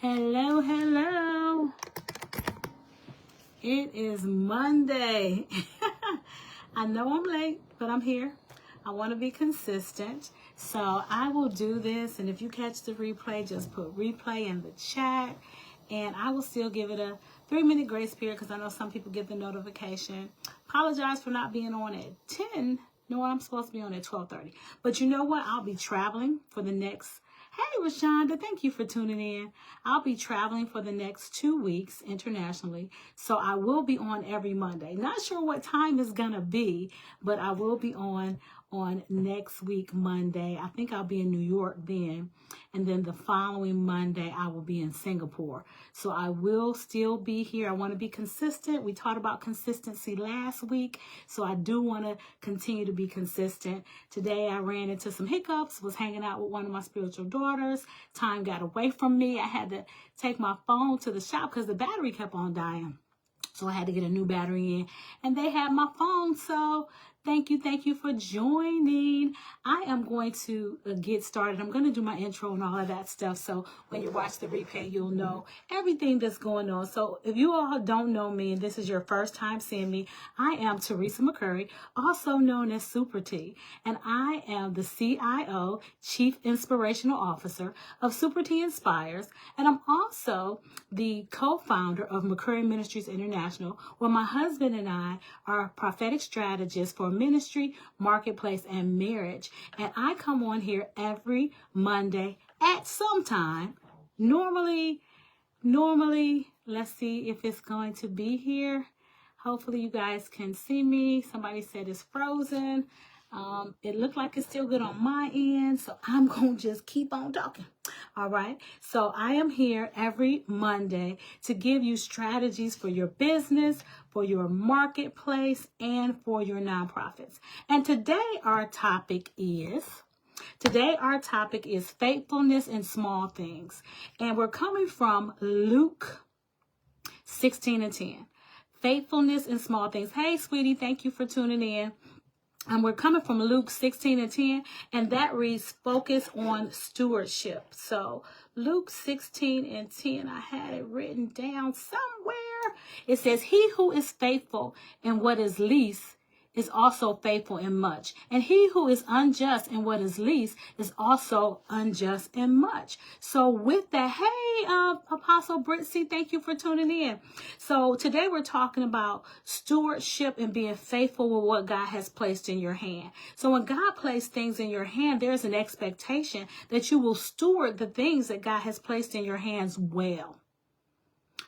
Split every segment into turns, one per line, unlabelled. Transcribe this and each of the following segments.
Hello, hello. It is Monday. I know I'm late, but I'm here. I want to be consistent. So I will do this. And if you catch the replay, just put replay in the chat. And I will still give it a 3-minute grace period because I know some people get the notification. Apologize for not being on at 10. No, I'm supposed to be on at 12:30. But you know what? I'll be traveling for the next... Hey, Rashonda, thank you for tuning in. I'll be traveling for the next 2 weeks internationally, so I will be on every Monday. Not sure what time it's going to be, but I will be on next week, Monday. I think I'll be in New York then, and then the following Monday, I will be in Singapore. So I will still be here. I want to be consistent. We talked about consistency last week, so I do want to continue to be consistent. Today, I ran into some hiccups, was hanging out with one of my spiritual daughters. Time got away from me. I had to take my phone to the shop because the battery kept on dying. So I had to get a new battery in, and they had my phone. So thank you for joining. I am going to get started. I'm going to do my intro and all of that stuff. So when you watch the replay, you'll know everything that's going on. So if you all don't know me and this is your first time seeing me, I am Teresa McCurry, also known as Super T, and I am the CIO, Chief Inspirational Officer of Super T Inspires, and I'm also the co-founder of McCurry Ministries International, where my husband and I are prophetic strategists for ministry, marketplace, and marriage. And I come on here every Monday at some time. Normally, let's see if it's going to be here. Hopefully you guys can see me. Somebody said it's frozen. It looked like it's still good on my end, so I'm going to just keep on talking. All right. So I am here every Monday to give you strategies for your business, for your marketplace, and for your nonprofits. And today our topic is faithfulness in small things. And we're coming from Luke 16:10. Faithfulness in small things. Hey, sweetie, thank you for tuning in. And we're coming from Luke 16:10, and that reads, focus on stewardship. So Luke 16:10, I had it written down somewhere. It says, he who is faithful in what is least is also faithful in much. And he who is unjust in what is least is also unjust in much. So with that, hey, Apostle Britzy, thank you for tuning in. So today we're talking about stewardship and being faithful with what God has placed in your hand. So when God placed things in your hand, there's an expectation that you will steward the things that God has placed in your hands well.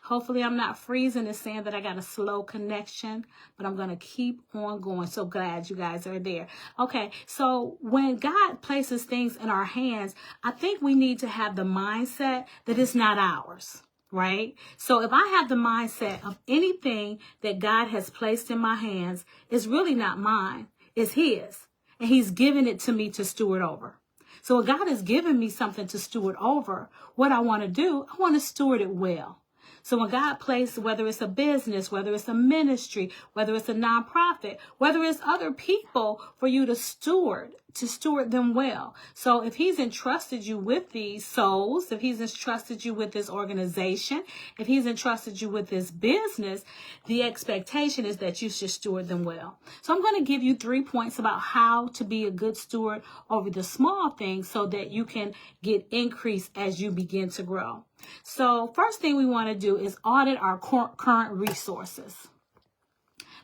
Hopefully I'm not freezing. It's saying that I got a slow connection, but I'm going to keep on going. So glad you guys are there. Okay, so when God places things in our hands, I think we need to have the mindset that it's not ours, right? So if I have the mindset of anything that God has placed in my hands is really not mine, it's his. And he's given it to me to steward over. So if God has given me something to steward over, what I want to do, I want to steward it well. So when God placed, whether it's a business, whether it's a ministry, whether it's a nonprofit, whether it's other people for you to steward them well. So if he's entrusted you with these souls, if he's entrusted you with this organization, if he's entrusted you with this business, the expectation is that you should steward them well. So I'm going to give you 3 points about how to be a good steward over the small things so that you can get increase as you begin to grow. So first thing we want to do is audit our current resources.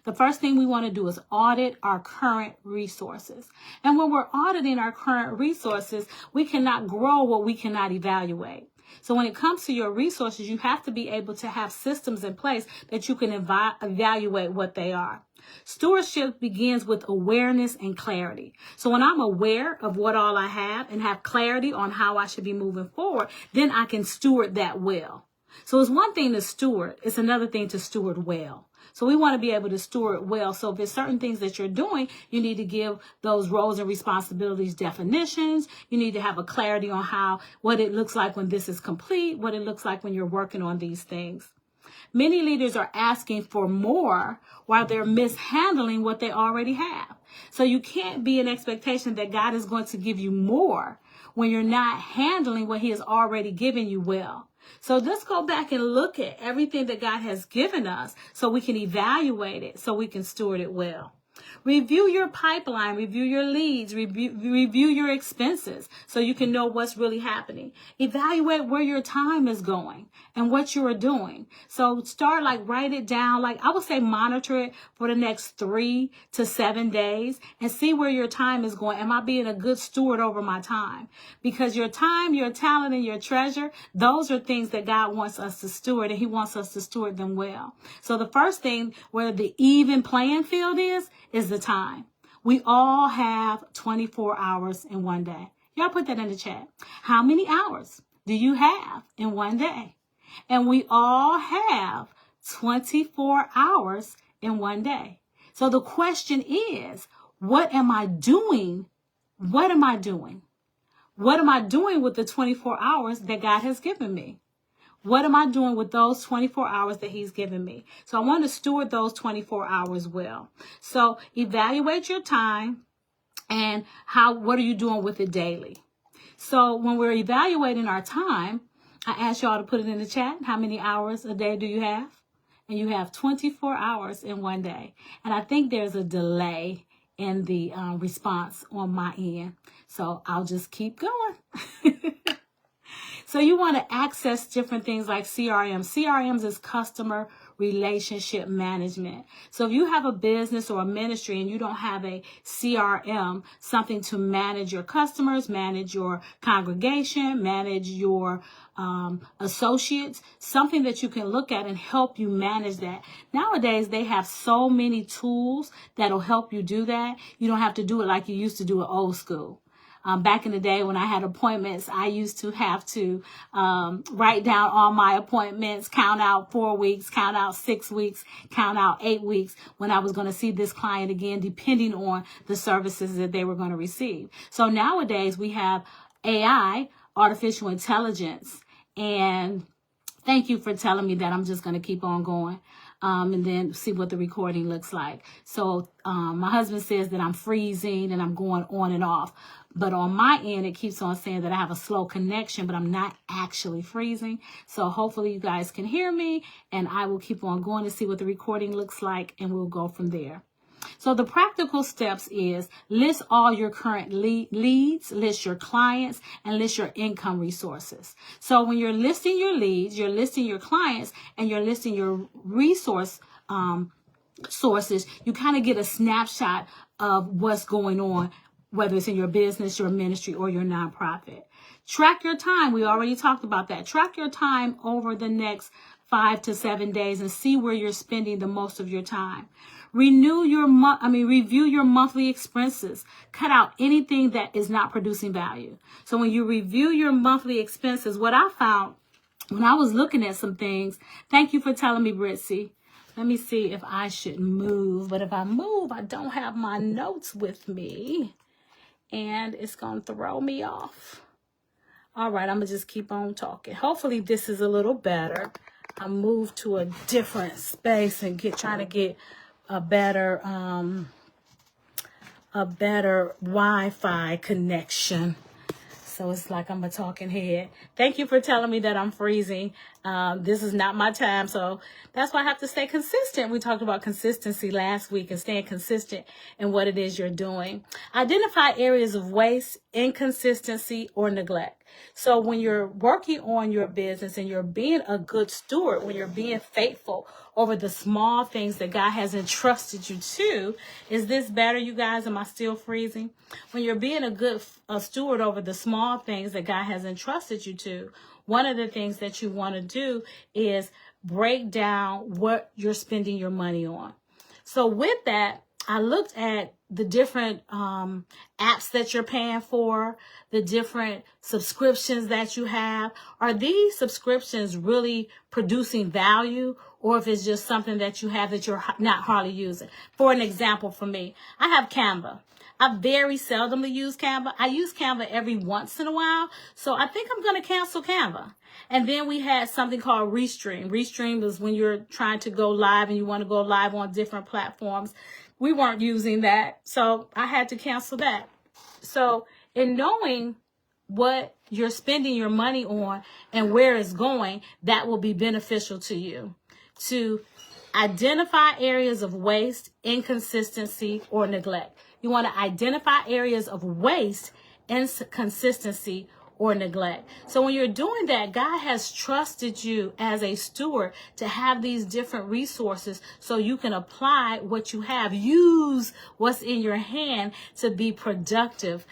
The first thing we want to do is audit our current resources. And when we're auditing our current resources, we cannot grow what we cannot evaluate. So when it comes to your resources, you have to be able to have systems in place that you can evaluate what they are. Stewardship begins with awareness and clarity. So when I'm aware of what all I have and have clarity on how I should be moving forward, then I can steward that well. So it's one thing to steward. It's another thing to steward well. So we want to be able to steward well. So if there's certain things that you're doing, you need to give those roles and responsibilities definitions. You need to have a clarity on what it looks like when this is complete, what it looks like when you're working on these things. Many leaders are asking for more while they're mishandling what they already have. So you can't be an expectation that God is going to give you more when you're not handling what he has already given you well. So let's go back and look at everything that God has given us so we can evaluate it, so we can steward it well. Review your pipeline, review your leads, review your expenses so you can know what's really happening. Evaluate where your time is going and what you are doing. So start, write it down. I would say monitor it for the next 3 to 7 days and see where your time is going. Am I being a good steward over my time? Because your time, your talent, and your treasure, those are things that God wants us to steward, and he wants us to steward them well. So the first thing where the even playing field is the time. We all have 24 hours in one day. Y'all put that in the chat. How many hours do you have in one day? And we all have 24 hours in one day. So the question is, what am I doing? What am I doing? What am I doing with the 24 hours that God has given me? What am I doing with those 24 hours that he's given me? So I want to steward those 24 hours well. So evaluate your time and what are you doing with it daily? So when we're evaluating our time, I asked y'all to put it in the chat. How many hours a day do you have? And you have 24 hours in one day. And I think there's a delay in the response on my end. So I'll just keep going. So you want to access different things like CRM. CRMs is customer relationship management. So if you have a business or a ministry and you don't have a CRM, something to manage your customers, manage your congregation, manage your associates, something that you can look at and help you manage that. Nowadays, they have so many tools that'll help you do that. You don't have to do it like you used to do it old school. Back in the day when I had appointments, I used to have to write down all my appointments, count out 4 weeks, count out 6 weeks, count out 8 weeks when I was going to see this client again, depending on the services that they were going to receive. So nowadays we have AI, artificial intelligence, and thank you for telling me that. I'm just going to keep on going. And then see what the recording looks like. So my husband says that I'm freezing and I'm going on and off. But on my end, it keeps on saying that I have a slow connection, but I'm not actually freezing. So hopefully you guys can hear me, and I will keep on going to see what the recording looks like, and we'll go from there. So the practical steps is list all your current leads, list your clients, and list your income resources. So when you're listing your leads, you're listing your clients, and you're listing your resource sources, you kind of get a snapshot of what's going on, whether it's in your business, your ministry, or your nonprofit. Track your time. We already talked about that. Track your time over the next 5 to 7 days and see where you're spending the most of your time. Review your monthly expenses. Cut out anything that is not producing value. So when you review your monthly expenses, what I found when I was looking at some things, thank you for telling me, Britzy. Let me see if I should move. But if I move, I don't have my notes with me. And it's going to throw me off. All right, I'm going to just keep on talking. Hopefully this is a little better. I moved to a different space and trying to get a better Wi-Fi connection. So it's like I'm a talking head. Thank you for telling me that I'm freezing. This is not my time. So that's why I have to stay consistent. We talked about consistency last week and staying consistent in what it is you're doing. Identify areas of waste, inconsistency, or neglect. So when you're working on your business and you're being a good steward, when you're being faithful over the small things that God has entrusted you to, is this better, you guys? Am I still freezing? When you're being a steward over the small things that God has entrusted you to, one of the things that you want to do is break down what you're spending your money on. So with that, I looked at the different apps that you're paying for, the different subscriptions that you have. Are these subscriptions really producing value, or if it's just something that you have that you're not hardly using? For an example, for me, I have Canva. I very seldomly use Canva. I use Canva every once in a while. So I think I'm going to cancel Canva. And then we had something called Restream. Restream is when you're trying to go live and you want to go live on different platforms. We weren't using that. So I had to cancel that. So in knowing what you're spending your money on and where it's going, that will be beneficial to you. To identify areas of waste, inconsistency, or neglect. You want to identify areas of waste, inconsistency, or neglect. So when you're doing that, God has trusted you as a steward to have these different resources so you can apply what you have. Use what's in your hand to be productive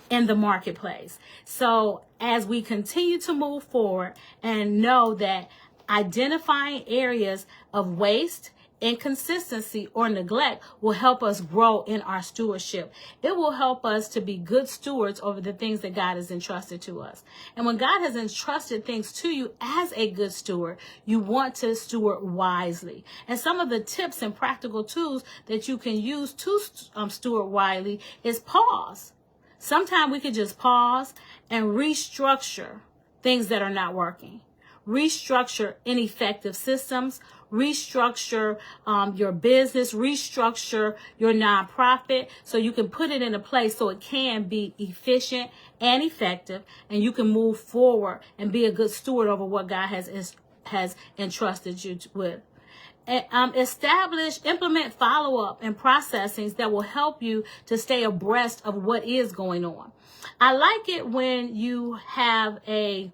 in the marketplace. So as we continue to move forward and know that identifying areas of waste, inconsistency, or neglect will help us grow in our stewardship. It will help us to be good stewards over the things that God has entrusted to us. And when God has entrusted things to you as a good steward, you want to steward wisely. And some of the tips and practical tools that you can use to steward wisely is pause. Sometimes we could just pause and restructure things that are not working. Restructure ineffective systems, restructure your business, restructure your nonprofit so you can put it in a place so it can be efficient and effective, and you can move forward and be a good steward over what God has entrusted you with. Implement follow-up and processings that will help you to stay abreast of what is going on. I like it when you have a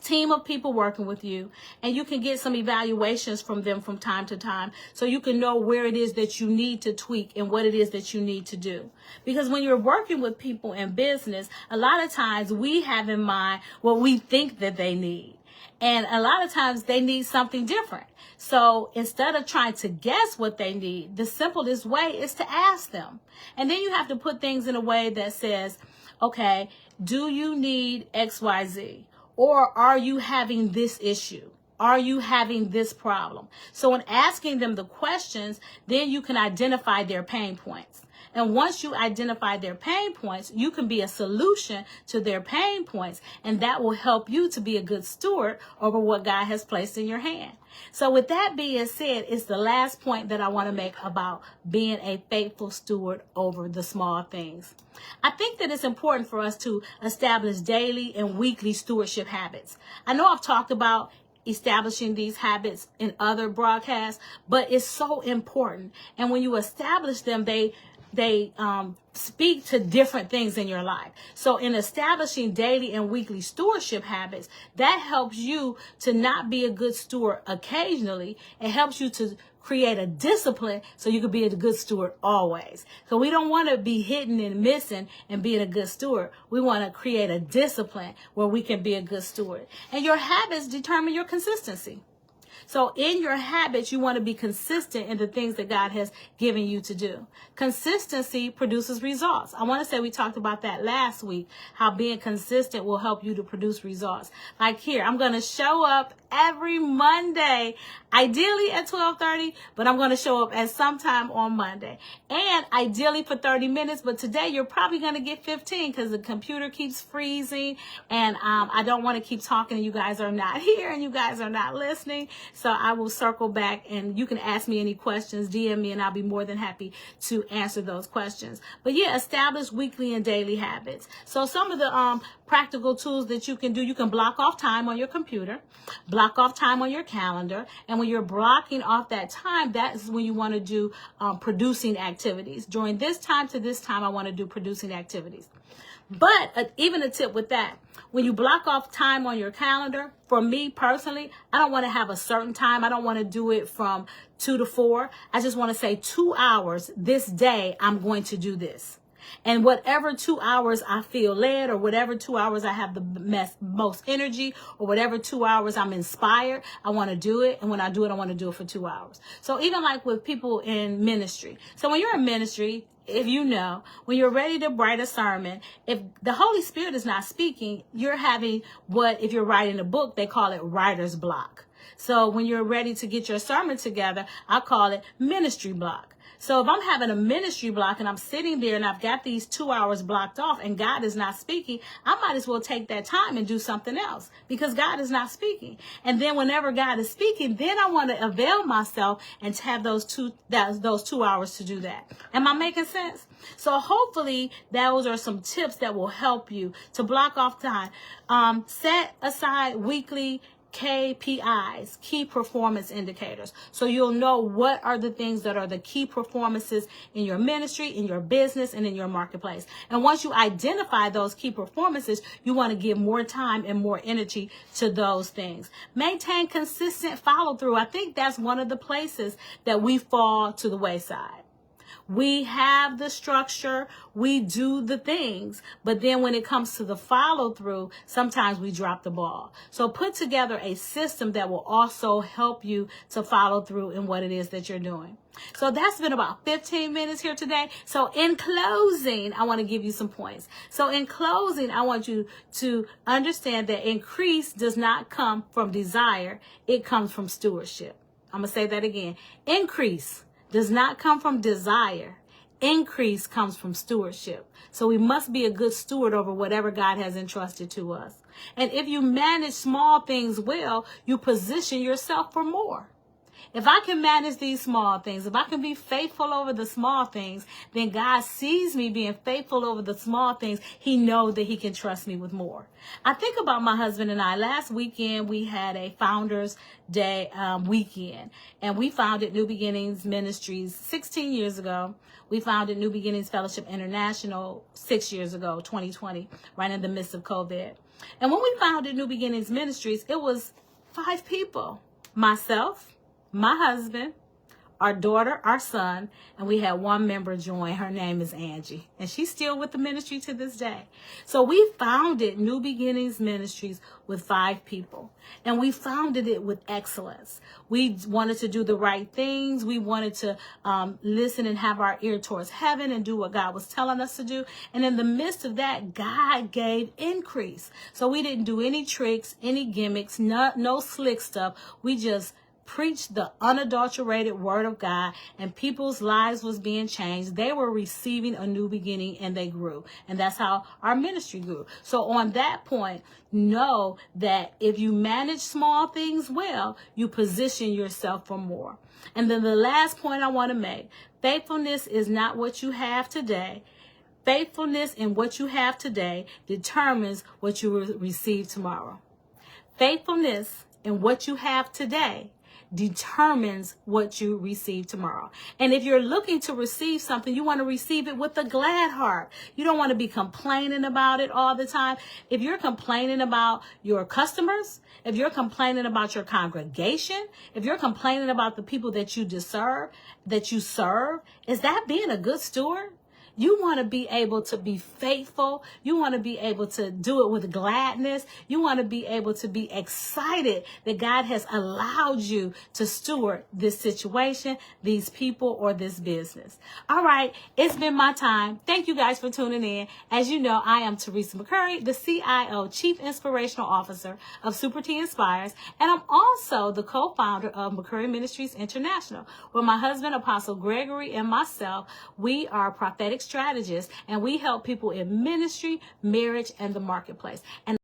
team of people working with you and you can get some evaluations from them from time to time so you can know where it is that you need to tweak and what it is that you need to do. Because when you're working with people in business, a lot of times we have in mind what we think that they need. And a lot of times they need something different. So instead of trying to guess what they need, the simplest way is to ask them. And then you have to put things in a way that says, okay, do you need XYZ? Or are you having this issue? Are you having this problem? So in asking them the questions, then you can identify their pain points. And once you identify their pain points, you can be a solution to their pain points. And that will help you to be a good steward over what God has placed in your hand. So with that being said, it's the last point that I want to make about being a faithful steward over the small things. I think that it's important for us to establish daily and weekly stewardship habits. I know I've talked about establishing these habits in other broadcasts, but it's so important. And when you establish them, they speak to different things in your life. So in establishing daily and weekly stewardship habits, that helps you to not be a good steward occasionally. It helps you to create a discipline so you can be a good steward always. So we don't want to be hitting and missing and being a good steward. We want to create a discipline where we can be a good steward. And your habits determine your consistency. So in your habits, you want to be consistent in the things that God has given you to do. Consistency produces results. I want to say we talked about that last week, how being consistent will help you to produce results. Like here, I'm going to show up every Monday, ideally at 12:30, but I'm going to show up at sometime on Monday. And ideally for 30 minutes, but today you're probably going to get 15 because the computer keeps freezing and I don't want to keep talking and you guys are not here and you guys are not listening. So I will circle back and you can ask me any questions, DM me, and I'll be more than happy to answer those questions. But yeah, establish weekly and daily habits. So some of the practical tools that you can do, you can block off time on your computer, block off time on your calendar. And when you're blocking off that time, that is when you want to do producing activities. During this time to this time, I want to do producing activities. But even a tip with that, when you block off time on your calendar, for me personally, I don't want to have a certain time. I don't want to do it from 2 to 4. I just want to say 2 hours this day, I'm going to do this. And whatever 2 hours I feel led, or whatever 2 hours I have the most energy, or whatever 2 hours I'm inspired, I want to do it. And when I do it, I want to do it for 2 hours. So even like with people in ministry. So when you're in ministry, if you know, when you're ready to write a sermon, if the Holy Spirit is not speaking, you're having if you're writing a book, they call it writer's block. So when you're ready to get your sermon together, I call it ministry block. So if I'm having a ministry block and I'm sitting there and I've got these 2 hours blocked off and God is not speaking, I might as well take that time and do something else because God is not speaking. And then whenever God is speaking, then I want to avail myself and to have those 2 hours to do that. Am I making sense? So hopefully those are some tips that will help you to block off time. Set aside weekly KPIs, key performance indicators. So you'll know what are the things that are the key performances in your ministry, in your business, and in your marketplace. And once you identify those key performances, you want to give more time and more energy to those things. Maintain consistent follow through. I think that's one of the places that we fall to the wayside. We have the structure, we do the things, but then when it comes to the follow through, sometimes we drop the ball. So put together a system that will also help you to follow through in what it is that you're doing. So that's been about 15 minutes here today. So in closing, I want to give you some points. So in closing, I want you to understand that increase does not come from desire. It comes from stewardship. I'm going to say that again. Increase does not come from desire. Increase comes from stewardship. So we must be a good steward over whatever God has entrusted to us. And if you manage small things well, you position yourself for more. If I can manage these small things, if I can be faithful over the small things, then God sees me being faithful over the small things. He knows that he can trust me with more. I think about my husband and I. Last weekend, we had a Founders Day weekend, and we founded New Beginnings Ministries 16 years ago. We founded New Beginnings Fellowship International 6 years ago, 2020, right in the midst of COVID. And when we founded New Beginnings Ministries, it was 5 people, myself, my husband, our daughter, our son, and we had 1 member join. Her name is Angie, and she's still with the ministry to this day. So we founded New Beginnings Ministries with 5 people, and we founded it with excellence. We wanted to do the right things. We wanted to listen and have our ear towards heaven and do what God was telling us to do. And in the midst of that, God gave increase. So we didn't do any tricks, any gimmicks, no slick stuff. We just preached the unadulterated word of God, and people's lives was being changed. They were receiving a new beginning, and they grew. And that's how our ministry grew. So on that point, know that if you manage small things well, you position yourself for more. And then the last point I want to make, faithfulness is not what you have today. Faithfulness in what you have today determines what you will receive tomorrow. Faithfulness in what you have today determines what you receive tomorrow. And if you're looking to receive something, you want to receive it with a glad heart. You don't want to be complaining about it all the time. If you're complaining about your customers, if you're complaining about your congregation, if you're complaining about the people that you serve, is that being a good steward? You want to be able to be faithful. You want to be able to do it with gladness. You want to be able to be excited that God has allowed you to steward this situation, these people, or this business. All right, it's been my time. Thank you guys for tuning in. As you know, I am Teresa McCurry, the CIO, Chief Inspirational Officer of Super T Inspires, and I'm also the co-founder of McCurry Ministries International, where my husband, Apostle Gregory, and myself, we are prophetic strategists, and we help people in ministry, marriage, and the marketplace. And